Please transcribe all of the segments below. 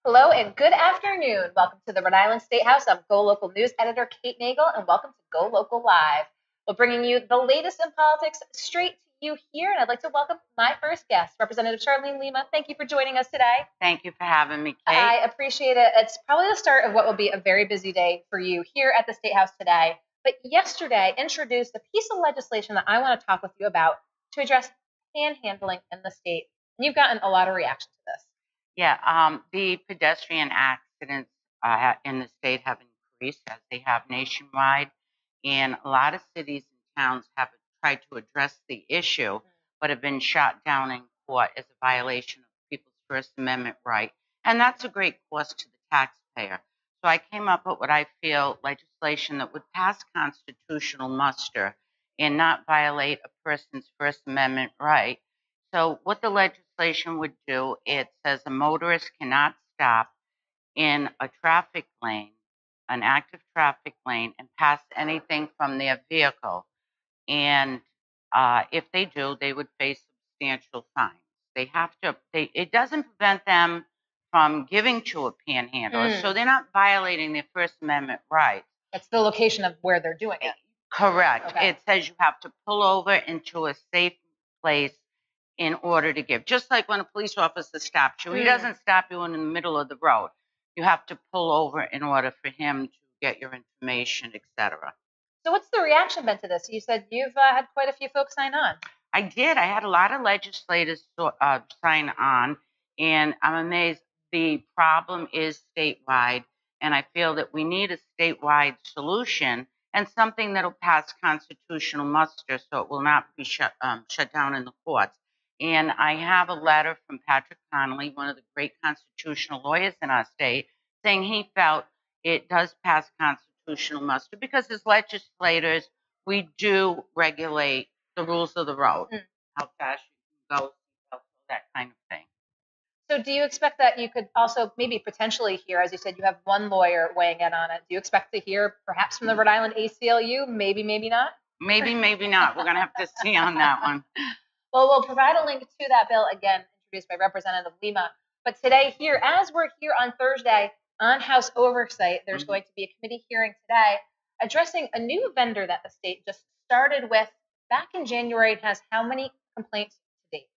Hello and good afternoon. Welcome to the Rhode Island State House. I'm GoLocal News Editor Kate Nagel, and welcome to GoLocal Live. We're bringing you the latest in politics straight to you here, and I'd like to welcome my first guest, Representative Charlene Lima. Thank you for joining us today. Thank you for having me, Kate. I appreciate it. It's probably the start of what will be a very busy day for you here at the State House today. But yesterday introduced a piece of legislation that I want to talk with you about to address panhandling in the state. And you've gotten a lot of reaction to this. Yeah, the pedestrian accidents in the state have increased as they have nationwide, and a lot of cities and towns have tried to address the issue, but have been shot down in court as a violation of people's First Amendment right, and that's a great cost to the taxpayer. So I came up with what I feel legislation that would pass constitutional muster and not violate a person's First Amendment right. So what the legislation would do, it says a motorist cannot stop in a traffic lane, an active traffic lane, and pass anything from their vehicle. And if they do, they would face substantial fines. They have to, it doesn't prevent them from giving to a panhandler, so they're not violating their First Amendment rights. That's the location of where they're doing it. Correct. Okay. It says you have to pull over into a safe place in order to give. Just like when a police officer stops you, he doesn't stop you in the middle of the road. You have to pull over in order for him to get your information, etc. So what's the reaction been to this? You said you've had quite a few folks sign on. I did. I had a lot of legislators sign on, and I'm amazed. The problem is statewide, and I feel that we need a statewide solution and something that'll pass constitutional muster so it will not be shut down in the courts. And I have a letter from Patrick Connolly, one of the great constitutional lawyers in our state, saying he felt it does pass constitutional muster because as legislators, we do regulate the rules of the road, how fast you can go, that kind of thing. So do you expect that you could also maybe potentially hear, as you said, you have one lawyer weighing in on it. Do you expect to hear perhaps from the Rhode Island ACLU? Maybe, maybe not? Maybe, maybe not. We're going to have to see on that one. Well, we'll provide a link to that bill, again, introduced by Representative Lima. But today here, as we're here on Thursday on House Oversight, there's going to be a committee hearing today addressing a new vendor that the state just started with back in January. It has how many complaints to date?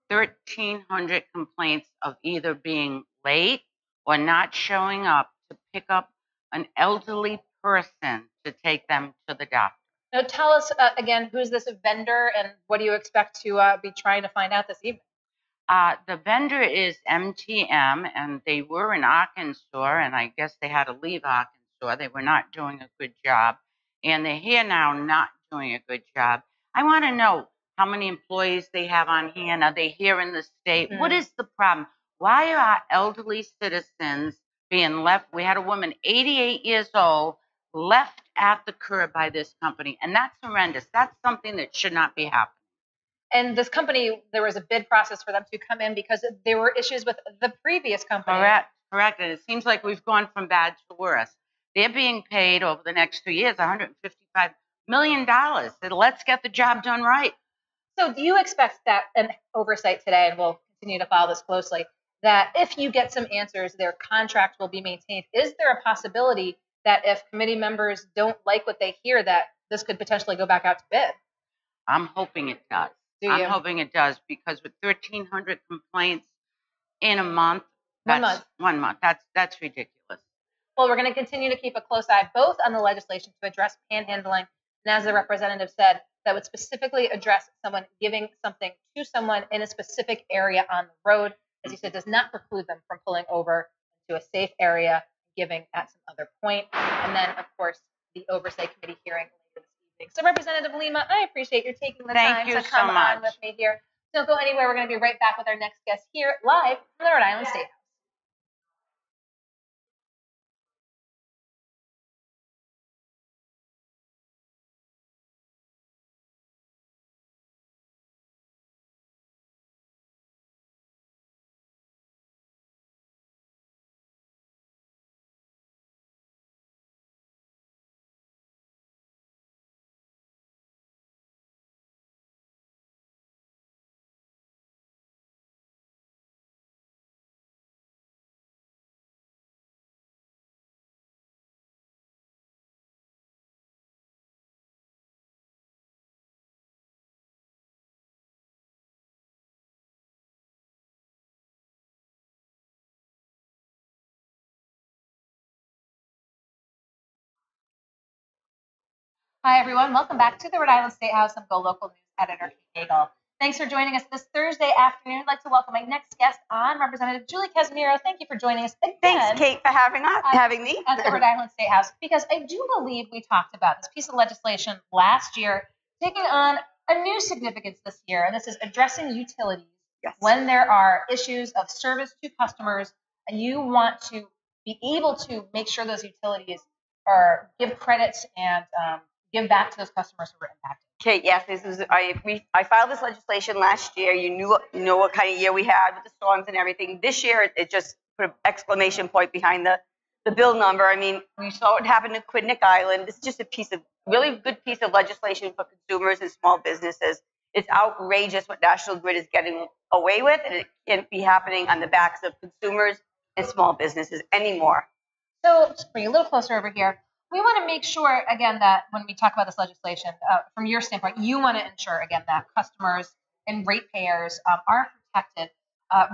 1,300 complaints of either being late or not showing up to pick up an elderly person to take them to the doctor. Now, tell us again, who's this vendor and what do you expect to be trying to find out this evening? The vendor is MTM, and they were in Arkansas, and I guess they had to leave Arkansas. They were not doing a good job, and they're here now not doing a good job. I want to know how many employees they have on hand. Are they here in the state? What is the problem? Why are our elderly citizens being left? We had a woman, 88 years old, left at the curb by this company, and that's horrendous. That's something that should not be happening. And this company, there was a bid process for them to come in because there were issues with the previous company. Correct. And it seems like we've gone from bad to worse. They're being paid over the next 2 years $155 million. So let's get the job done right. So do you expect that an oversight today, and we'll continue to follow this closely, that if you get some answers, their contract will be maintained? Is there a possibility that if committee members don't like what they hear, that this could potentially go back out to bid? I'm hoping it does. I'm hoping it does, because with 1,300 complaints in a month, that's 1 month. That's ridiculous. Well, we're going to continue to keep a close eye both on the legislation to address panhandling, and as the representative said, that would specifically address someone giving something to someone in a specific area on the road. As you said, does not preclude them from pulling over to a safe area, giving at some other point. And then, of course, the Oversight Committee hearing later this evening. So, Representative Lima, I appreciate your taking the time to come on with me here. Don't go anywhere. We're going to be right back with our next guest here live from the Rhode Island State House. Hi, everyone. Welcome back to the Rhode Island State House. I'm GoLocal News Editor Kate Gagel. Thanks for joining us this Thursday afternoon. I'd like to welcome my next guest on, Representative Julie Casimiro. Thank you for joining us again. Thanks, Kate, for having me at the Rhode Island State House, because I do believe we talked about this piece of legislation last year, taking on a new significance this year, and this is addressing utilities when there are issues of service to customers, and you want to be able to make sure those utilities are give credits and give back to those customers who were impacted. Kate, yes, I filed this legislation last year. You know what kind of year we had with the storms and everything. This year, it just put an exclamation point behind the bill number. I mean, we saw what happened to Quidnick Island. This is just a really good piece of legislation for consumers and small businesses. It's outrageous what National Grid is getting away with, and it can't be happening on the backs of consumers and small businesses anymore. So, just bring you a little closer over here. We want to make sure, again, that when we talk about this legislation, from your standpoint, you want to ensure, again, that customers and ratepayers are protected.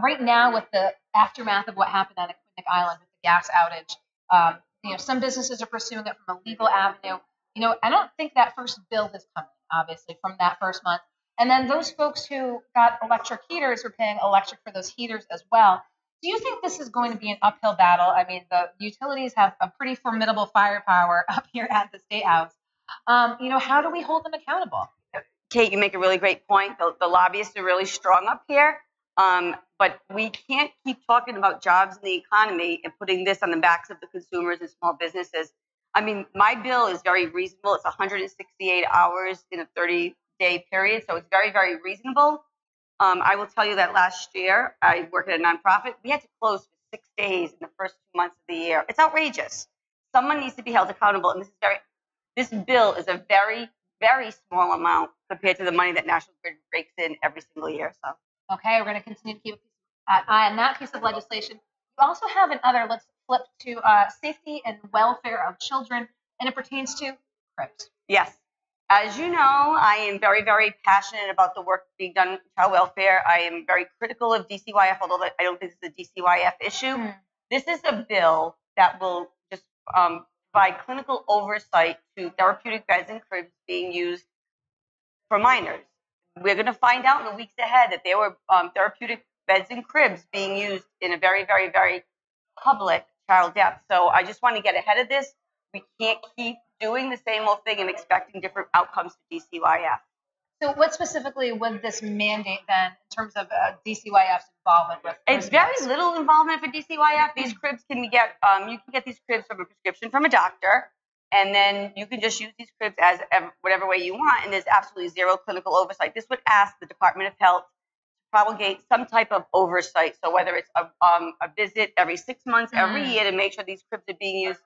Right now, with the aftermath of what happened on Quidnick Island with the gas outage, some businesses are pursuing it from a legal avenue. I don't think that first bill is coming, obviously, from that first month. And then those folks who got electric heaters are paying electric for those heaters as well. Do you think this is going to be an uphill battle? I mean, the utilities have a pretty formidable firepower up here at the State House. How do we hold them accountable? Kate, you make a really great point. The lobbyists are really strong up here, but we can't keep talking about jobs in the economy and putting this on the backs of the consumers and small businesses. I mean, my bill is very reasonable. It's 168 hours in a 30-day period, so it's very, very reasonable. I will tell you that last year, I worked at a nonprofit. We had to close for 6 days in the first 2 months of the year. It's outrageous. Someone needs to be held accountable, and this bill is a very, very small amount compared to the money that National Grid rakes in every single year. So, okay, we're going to continue to keep an eye on that piece of legislation. We also have another. Let's flip to safety and welfare of children, and it pertains to cribs. Yes. As you know, I am very, very passionate about the work being done in child welfare. I am very critical of DCYF, although I don't think it's a DCYF issue. This is a bill that will just provide clinical oversight to therapeutic beds and cribs being used for minors. We're going to find out in the weeks ahead that there were therapeutic beds and cribs being used in a very, very, very public child death. So I just want to get ahead of this. We can't keep doing the same old thing and expecting different outcomes to DCYF. So what specifically would this mandate then in terms of DCYF's involvement with? It's very little involvement for DCYF. These cribs you can get these cribs from a prescription from a doctor, and then you can just use these cribs as whatever way you want, and there's absolutely zero clinical oversight. This would ask the Department of Health to promulgate some type of oversight. So whether it's a visit every 6 months, every year, to make sure these cribs are being used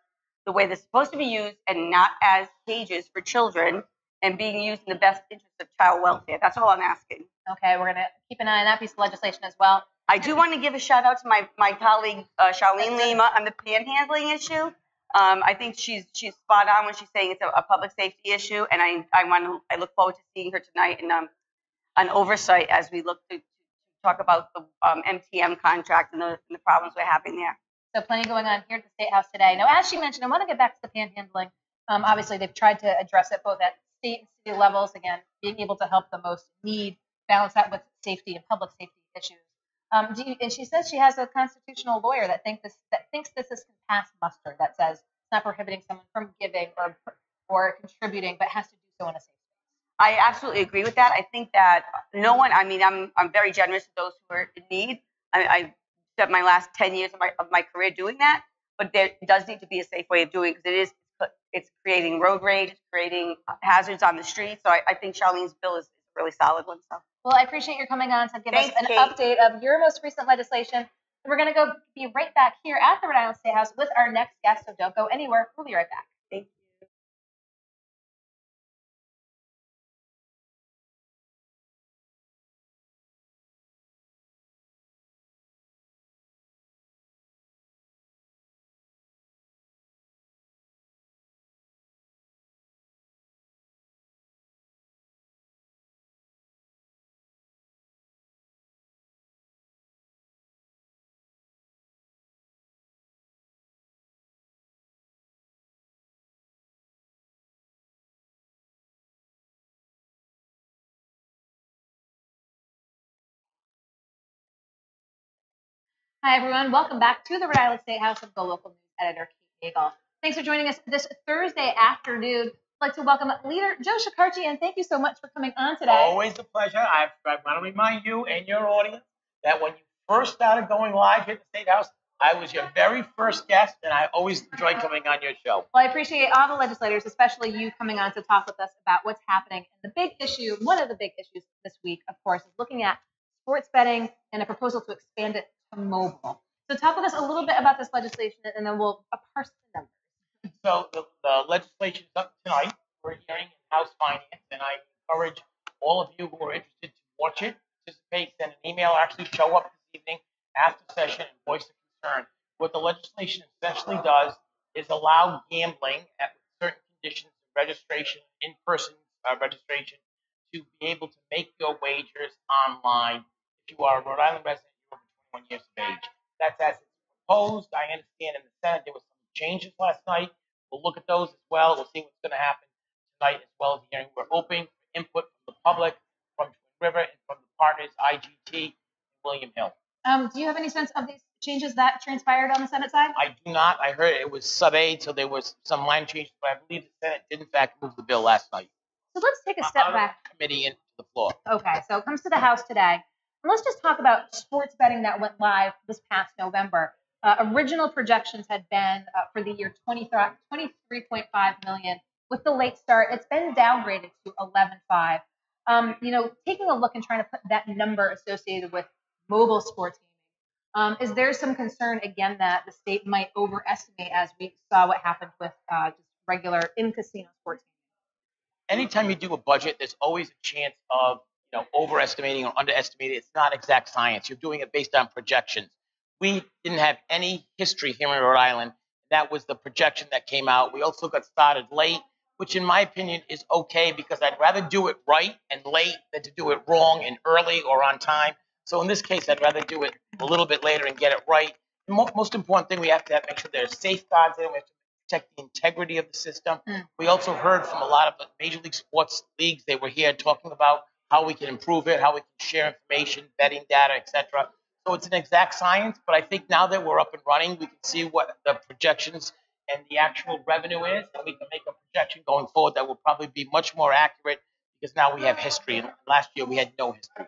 the way they're supposed to be used and not as cages for children, and being used in the best interest of child welfare. That's all I'm asking. Okay, we're going to keep an eye on that piece of legislation as well. I do want to give a shout out to my colleague, Charlene Lima, on the panhandling issue. I think she's spot on when she's saying it's a public safety issue, and I look forward to seeing her tonight and on oversight as we look to talk about the MTM contract and the problems we're having there. So plenty going on here at the State House today. Now, as she mentioned, I want to get back to the panhandling. Obviously, they've tried to address it both at state and city levels. Again, being able to help the most need, balance that with safety and public safety issues. And she says she has a constitutional lawyer that thinks this is pass muster, that says it's not prohibiting someone from giving or contributing, but has to do so in a safe space. I absolutely agree with that. I think that I'm very generous to those who are in need. I spent my last 10 years of my career doing that, but there does need to be a safe way of doing it, because it's creating road rage, it's creating hazards on the street. So I think Charlene's bill is a really solid one. So. Well, I appreciate your coming on to give us an update of your most recent legislation. We're going to be right back here at the Rhode Island State House with our next guest, so don't go anywhere. We'll be right back. Thank you. Hi, everyone. Welcome back to the Rhode Island State House of GoLocal News Editor Kate Nagel. Thanks for joining us this Thursday afternoon. I'd like to welcome Leader Joe Shikarchi, and thank you so much for coming on today. Always a pleasure. I want to remind you and your audience that when you first started going live here at the State House, I was your very first guest, and I always enjoy coming on your show. Well, I appreciate all the legislators, especially you coming on to talk with us about what's happening. And the big issue, one of the big issues this week, of course, is looking at sports betting and a proposal to expand it to mobile. So talk with us a little bit about this legislation, and then we'll parse the numbers. So the legislation is up tonight. We're hearing in House Finance, and I encourage all of you who are interested to watch it, participate, send an email, actually show up this evening after session and voice a concern. What the legislation essentially does is allow gambling at certain conditions of registration, in-person registration, to be able to make your wagers online if you are a Rhode Island resident and over 21 years of age. That's as it's proposed. I understand in the Senate there was some changes last night. We'll look at those as well. We'll see what's going to happen tonight as well as the hearing. We're open for input from the public, from Twin River, and from the partners, IGT and William Hill. Do you have any sense of these changes that transpired on the Senate side? I do not. I heard it was sub-aid, so there was some minor changes, but I believe the Senate did in fact move the bill last night. So let's take a step back. Committee into the floor. Okay, so it comes to the House today. And let's just talk about sports betting that went live this past November. Original projections had been for the year 23.5 million. With the late start, it's been downgraded to 11.5. Taking a look and trying to put that number associated with mobile sports gaming, is there some concern again that the state might overestimate, as we saw what happened with just regular in-casino sports gaming? Anytime you do a budget, there's always a chance of overestimating or underestimating. It's not exact science. You're doing it based on projections. We didn't have any history here in Rhode Island. That was the projection that came out. We also got started late, which in my opinion is okay because I'd rather do it right and late than to do it wrong and early or on time. So in this case, I'd rather do it a little bit later and get it right. The most important thing we have to make sure there's safeguards in. We have to protect the integrity of the system. We also heard from a lot of the Major League Sports leagues. They were here talking about how we can improve it, how we can share information, betting data, etc. So it's an exact science, but I think now that we're up and running, we can see what the projections and the actual revenue is, and we can make a projection going forward that will probably be much more accurate because now we have history. And last year we had no history.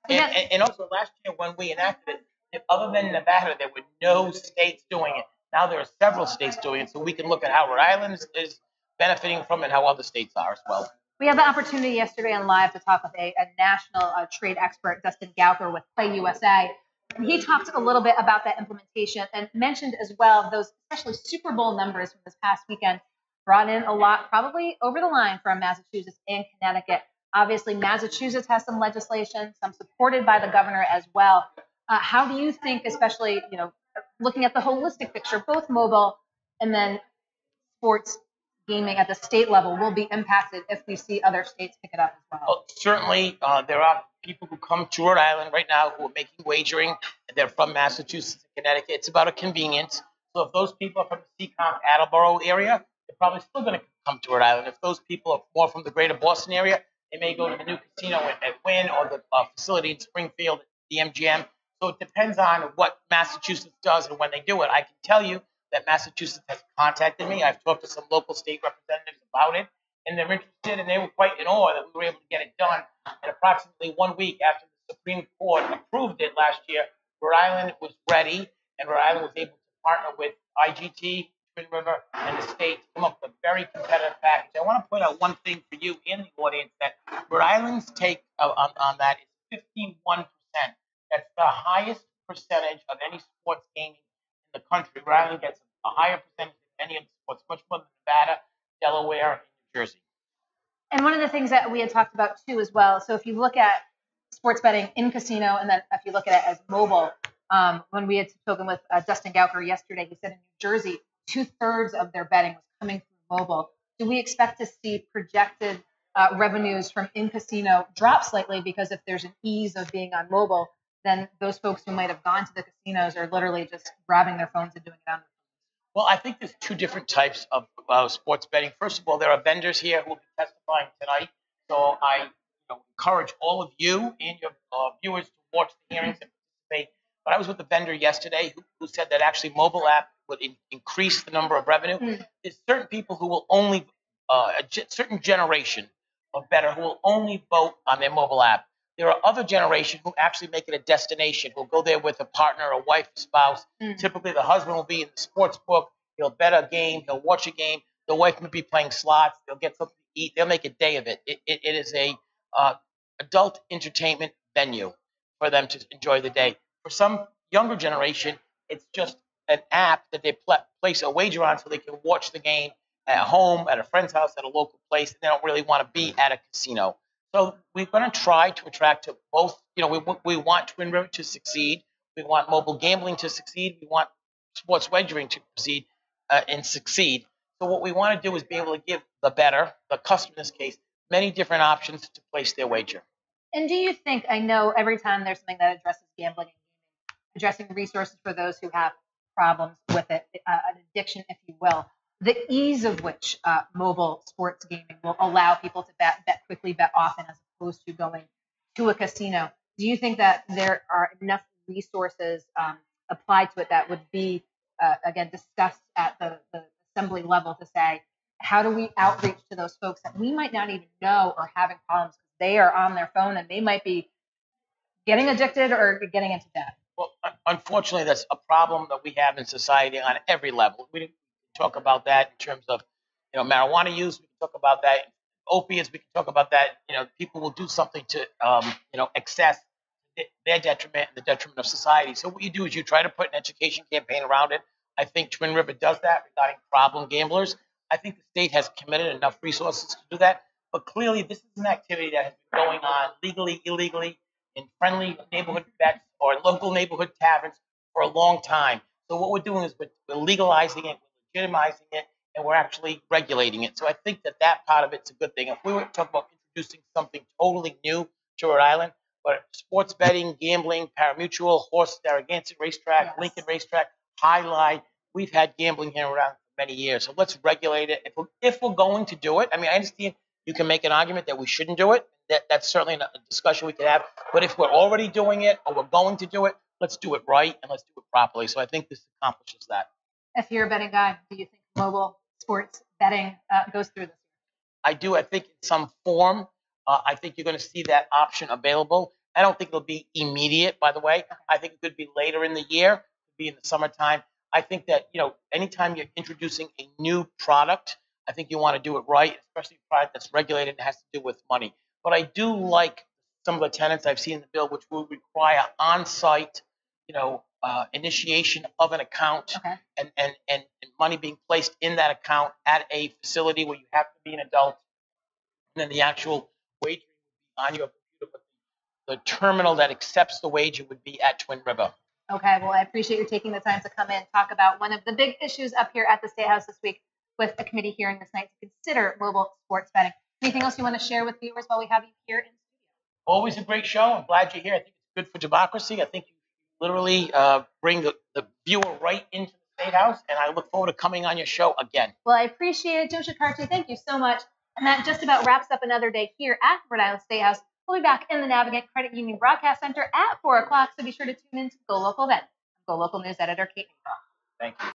And also last year when we enacted it, other than Nevada, there were no states doing it. Now there are several states doing it, so we can look at how Rhode Island is benefiting from it and how other states are as well. We had the opportunity yesterday on Live to talk with a national trade expert, Dustin Gauker with Play USA. And he talked a little bit about that implementation and mentioned as well those especially Super Bowl numbers from this past weekend brought in a lot, probably over the line from Massachusetts and Connecticut. Obviously, Massachusetts has some legislation, some supported by the governor as well. How do you think, especially looking at the holistic picture, both mobile and then sports gaming at the state level will be impacted if we see other states pick it up as well? Well, certainly, there are people who come to Rhode Island right now who are making wagering, and they're from Massachusetts and Connecticut. It's about a convenience. So if those people are from the Seacom, Attleboro area, they're probably still going to come to Rhode Island. If those people are more from the greater Boston area, they may go to the new casino at Wynn or the facility in Springfield, the MGM. So it depends on what Massachusetts does and when they do it. I can tell you that Massachusetts has contacted me. I've talked to some local state representatives about it, and they're interested, and they were quite in awe that we were able to get it done. And approximately 1 week after the Supreme Court approved it last year, Rhode Island was ready, and Rhode Island was able to partner with IGT, Twin River, and the state to come up with a very competitive package. I want to point out one thing for you in the audience, that Rhode Island's take on that is 51%. That's the highest percentage of any sports gaming in the country. Rhode Island gets a higher percentage than any of the sports, much more than Nevada, Delaware, and New Jersey. And one of the things that we had talked about too as well, so if you look at sports betting in casino and then if you look at it as mobile, when we had spoken with Dustin Gauker yesterday, he said in New Jersey, 2/3 of their betting was coming through mobile. Do we expect to see projected revenues from in casino drop slightly because if there's an ease of being on mobile, then those folks who might have gone to the casinos are literally just grabbing their phones and doing it on their phones? Well, I think there's two different types of sports betting. First of all, there are vendors here who will be testifying tonight. So I encourage all of you and your viewers to watch the hearings and participate. but I was with a vendor yesterday who said that actually mobile app would increase the number of revenue. There's certain people who will only, certain generation or better, who will only vote on their mobile app. There are other generation who actually make it a destination, who'll go there with a partner, a wife, a spouse. Typically, the husband will be in the sports book. He'll bet a game. He'll watch a game. The wife may be playing slots. They'll get something to eat. They'll make a day of it. It is a adult entertainment venue for them to enjoy the day. For some younger generation, it's just an app that they place a wager on so they can watch the game at home, at a friend's house, at a local place, and they don't really want to be at a casino. So we're going to try to attract to both. We want Twin River to succeed. We want mobile gambling to succeed. We want sports wagering to proceed and succeed. So what we want to do is be able to give the customer in this case, many different options to place their wager. And do you think, I know every time there's something that addresses gambling and gaming, addressing resources for those who have problems with it, an addiction, if you will, the ease of which mobile sports gaming will allow people to bet quickly, bet often, as opposed to going to a casino. Do you think that there are enough resources applied to it that would be, again, discussed at the assembly level to say, how do we outreach to those folks that we might not even know are having problems because they are on their phone and they might be getting addicted or getting into debt? Well, unfortunately, that's a problem that we have in society on every level. We didn't talk about that in terms of, marijuana use. We can talk about that. Opiates. We can talk about that. People will do something to, excess their detriment and the detriment of society. So what you do is you try to put an education campaign around it. I think Twin River does that regarding problem gamblers. I think the state has committed enough resources to do that. But clearly, this is an activity that has been going on legally, illegally, in friendly neighborhood bets or local neighborhood taverns for a long time. So what we're doing is we're legalizing it, we're legitimizing it, and we're actually regulating it. So I think that part of it's a good thing. If we were to talk about introducing something totally new to Rhode Island, but sports betting, gambling, parimutuel, horse, Narragansett racetrack, Yes. Lincoln racetrack, highlight, we've had gambling here around for many years. So let's regulate it. If we're going to do it, I understand you can make an argument that we shouldn't do it. That's certainly a discussion we could have. But if we're already doing it or we're going to do it, let's do it right and let's do it properly. So I think this accomplishes that. If you're a betting guy, do you think mobile sports betting goes through this? I do. I think in some form, I think you're going to see that option available. I don't think it'll be immediate, by the way. I think it could be later in the year, could be in the summertime. I think that, anytime you're introducing a new product, I think you want to do it right, especially a product that's regulated and has to do with money. But I do like some of the tenets I've seen in the bill, which will require on-site, initiation of an account and money being placed in that account at a facility where you have to be an adult. And then the actual wagering would be on your computer, but the terminal that accepts the wager would be at Twin River. Okay, well, I appreciate you taking the time to come in and talk about one of the big issues up here at the State House this week with a committee hearing this night to consider mobile sports betting. Anything else you want to share with viewers while we have you here in studio? Always a great show. I'm glad you're here. I think it's good for democracy. I think you literally bring the viewer right into the State House, and I look forward to coming on your show again. Well, I appreciate it, Joe Shikarchi. Thank you so much. And that just about wraps up another day here at Rhode Island State House. We'll be back in the Navigant Credit Union Broadcast Center at 4 o'clock, so be sure to tune in to Go Local then. Go Local News Editor Kate Neal. Thank you.